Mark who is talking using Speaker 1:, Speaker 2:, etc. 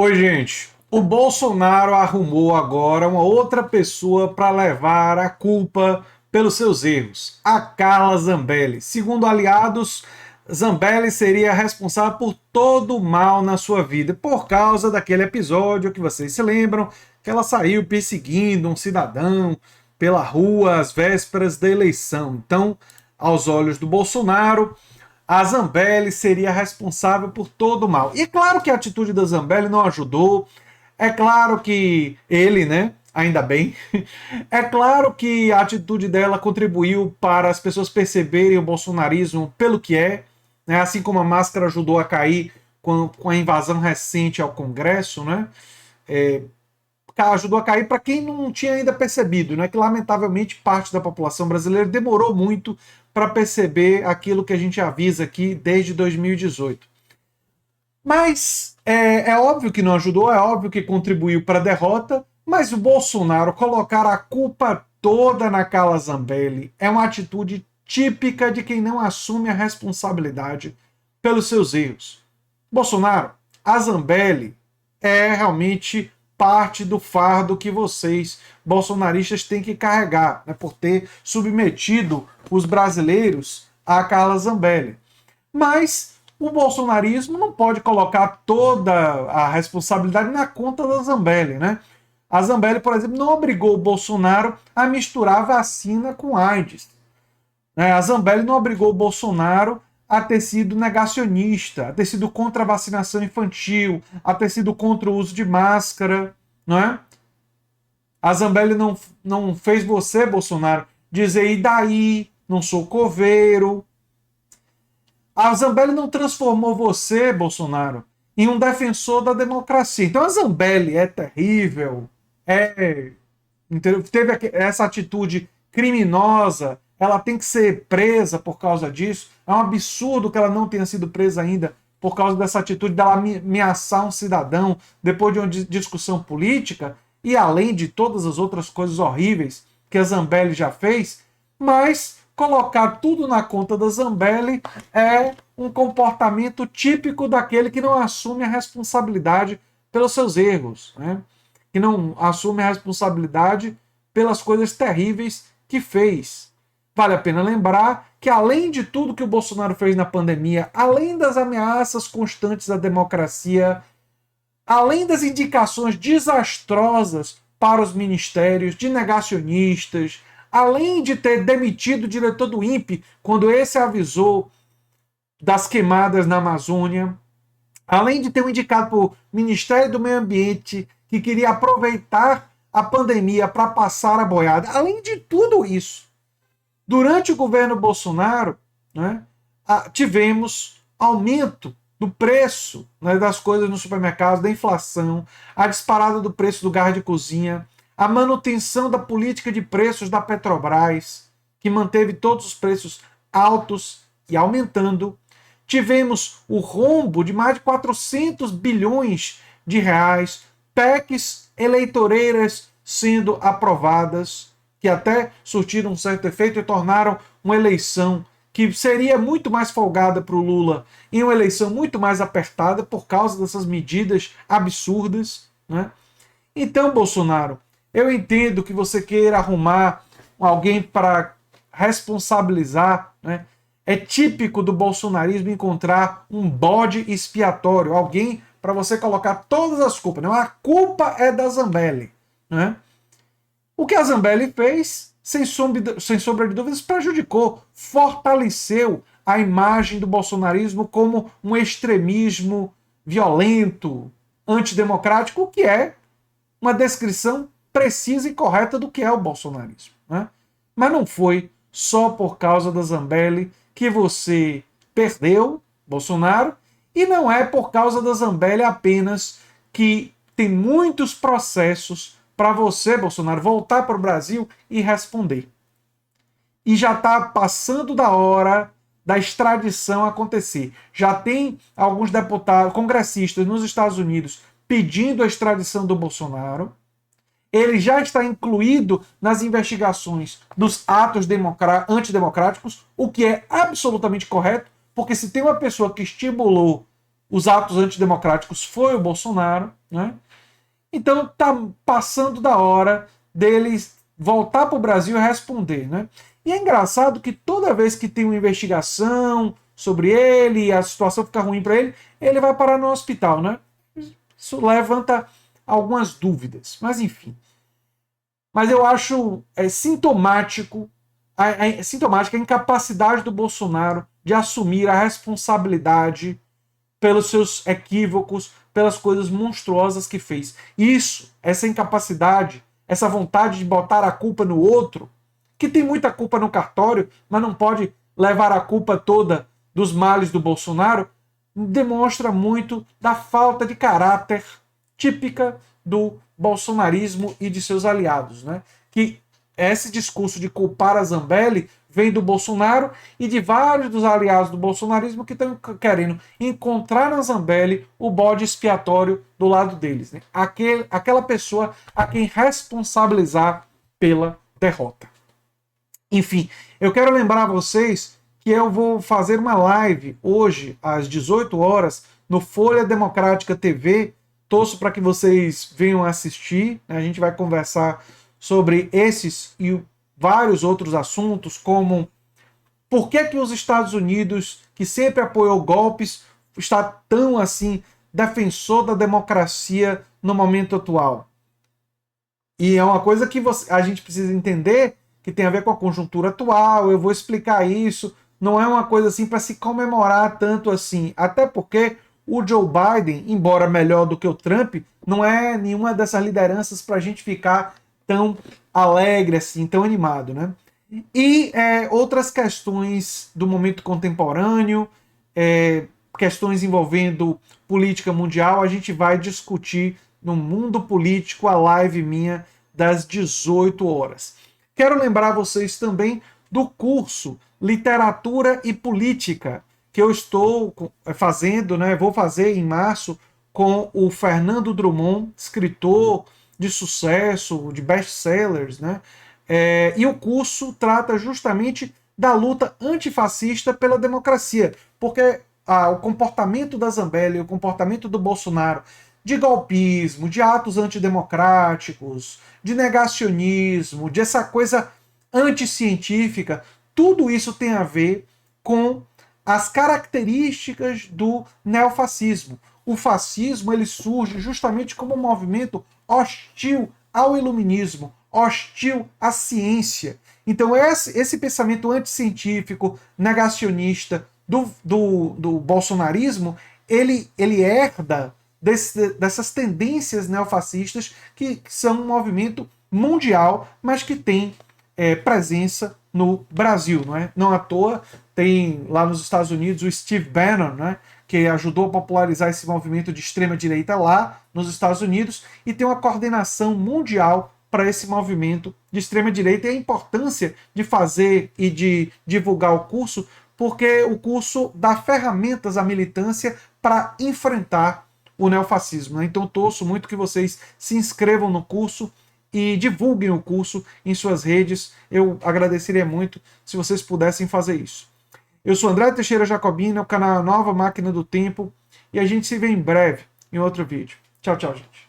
Speaker 1: Oi, gente. O Bolsonaro arrumou agora uma outra pessoa para levar a culpa pelos seus erros, a Carla Zambelli. Segundo aliados, Zambelli seria responsável por todo o mal na sua vida, por causa daquele episódio que vocês se lembram, que ela saiu perseguindo um cidadão pela rua às vésperas da eleição. Então, aos olhos do Bolsonaro, a Zambelli seria responsável por todo o mal. E é claro que a atitude da Zambelli não ajudou, é claro que ele, né? Ainda bem. É claro que a atitude dela contribuiu para as pessoas perceberem o bolsonarismo pelo que é, né? Assim como a máscara ajudou a cair com a invasão recente ao Congresso, né? É, ajudou a cair para quem não tinha ainda percebido, né? Que lamentavelmente parte da população brasileira demorou muito para perceber aquilo que a gente avisa aqui desde 2018. Mas é óbvio que não ajudou, é óbvio que contribuiu para a derrota, mas o Bolsonaro colocar a culpa toda na Carla Zambelli é uma atitude típica de quem não assume a responsabilidade pelos seus erros. Bolsonaro, a Zambelli é realmente parte do fardo que vocês, bolsonaristas, têm que carregar, né, por ter submetido os brasileiros a Carla Zambelli. Mas o bolsonarismo não pode colocar toda a responsabilidade na conta da Zambelli, né? A Zambelli, por exemplo, não obrigou o Bolsonaro a misturar vacina com AIDS. A Zambelli não obrigou o Bolsonaro a ter sido negacionista, a ter sido contra a vacinação infantil, a ter sido contra o uso de máscara, não é? A Zambelli não fez você, Bolsonaro, dizer, e daí? Não sou coveiro. A Zambelli não transformou você, Bolsonaro, em um defensor da democracia. Então a Zambelli é terrível, teve essa atitude criminosa, ela tem que ser presa por causa disso. É um absurdo que ela não tenha sido presa ainda por causa dessa atitude dela ameaçar um cidadão depois de uma discussão política, e além de todas as outras coisas horríveis que a Zambelli já fez, mas colocar tudo na conta da Zambelli é um comportamento típico daquele que não assume a responsabilidade pelos seus erros, né? Que não assume a responsabilidade pelas coisas terríveis que fez. Vale a pena lembrar que, além de tudo que o Bolsonaro fez na pandemia, além das ameaças constantes à democracia, além das indicações desastrosas para os ministérios de negacionistas, além de ter demitido o diretor do INPE quando esse avisou das queimadas na Amazônia, além de ter um indicado para o Ministério do Meio Ambiente que queria aproveitar a pandemia para passar a boiada, além de tudo isso, durante o governo Bolsonaro, né, tivemos aumento do preço, né, das coisas no supermercado, da inflação, a disparada do preço do gás de cozinha, a manutenção da política de preços da Petrobras, que manteve todos os preços altos e aumentando. Tivemos o rombo de mais de 400 bilhões de reais, PECs eleitoreiras sendo aprovadas, que até surtiram um certo efeito e tornaram uma eleição que seria muito mais folgada para o Lula em uma eleição muito mais apertada por causa dessas medidas absurdas, né? Então, Bolsonaro, eu entendo que você queira arrumar alguém para responsabilizar, né? É típico do bolsonarismo encontrar um bode expiatório, alguém para você colocar todas as culpas. Não, a culpa é da Zambelli, né? O que a Zambelli fez, sem sombra de dúvidas, prejudicou, fortaleceu a imagem do bolsonarismo como um extremismo violento, antidemocrático, o que é uma descrição precisa e correta do que é o bolsonarismo, né? Mas não foi só por causa da Zambelli que você perdeu, Bolsonaro, e não é por causa da Zambelli apenas que tem muitos processos para você, Bolsonaro, voltar para o Brasil e responder. E já está passando da hora da extradição acontecer. Já tem alguns deputados, congressistas nos Estados Unidos pedindo a extradição do Bolsonaro. Ele já está incluído nas investigações dos atos antidemocráticos, o que é absolutamente correto, porque se tem uma pessoa que estimulou os atos antidemocráticos foi o Bolsonaro, né? Então está passando da hora deles voltar para o Brasil e responder, né? E é engraçado que toda vez que tem uma investigação sobre ele e a situação fica ruim para ele, ele vai parar no hospital, né? Isso levanta algumas dúvidas, mas enfim. Mas eu acho sintomático sintomática a incapacidade do Bolsonaro de assumir a responsabilidade pelos seus equívocos, pelas coisas monstruosas que fez. Isso, essa incapacidade, essa vontade de botar a culpa no outro, que tem muita culpa no cartório, mas não pode levar a culpa toda dos males do Bolsonaro, demonstra muito da falta de caráter típica do bolsonarismo e de seus aliados, né? Que esse discurso de culpar a Zambelli vem do Bolsonaro e de vários dos aliados do bolsonarismo que estão querendo encontrar na Zambelli o bode expiatório do lado deles, né? Aquela pessoa a quem responsabilizar pela derrota. Enfim, eu quero lembrar a vocês que eu vou fazer uma live hoje às 18 horas no Folha Democrática TV. Torço para que vocês venham assistir, né? A gente vai conversar sobre esses e vários outros assuntos, como por que os Estados Unidos, que sempre apoiou golpes, está tão assim defensor da democracia no momento atual. E é uma coisa que a gente precisa entender, que tem a ver com a conjuntura atual. Eu vou explicar isso. Não é uma coisa assim para se comemorar tanto assim, até porque o Joe Biden, embora melhor do que o Trump, não é nenhuma dessas lideranças para a gente ficar tão alegre assim, tão animado, né? E outras questões do momento contemporâneo, questões envolvendo política mundial, a gente vai discutir no Mundo Político, a live minha das 18 horas. Quero lembrar vocês também do curso Literatura e Política, que eu estou fazendo, né? Vou fazer em março com o Fernando Drummond, escritor de sucesso, de best-sellers, né? E o curso trata justamente da luta antifascista pela democracia, porque o comportamento da Zambelli, o comportamento do Bolsonaro de golpismo, de atos antidemocráticos, de negacionismo, de essa coisa anticientífica, tudo isso tem a ver com as características do neofascismo. O fascismo ele surge justamente como um movimento hostil ao iluminismo, hostil à ciência. Então esse pensamento anticientífico, negacionista do bolsonarismo, ele herda dessas tendências neofascistas que são um movimento mundial, mas que tem presença no Brasil. Não à toa tem lá nos Estados Unidos o Steve Bannon, né, que ajudou a popularizar esse movimento de extrema-direita lá nos Estados Unidos, e tem uma coordenação mundial para esse movimento de extrema-direita, e a importância de fazer e de divulgar o curso, porque o curso dá ferramentas à militância para enfrentar o neofascismo. Então torço muito que vocês se inscrevam no curso e divulguem o curso em suas redes. Eu agradeceria muito se vocês pudessem fazer isso. Eu sou André Teixeira Jacobina, o canal Nova Máquina do Tempo, e a gente se vê em breve em outro vídeo. Tchau, tchau, gente.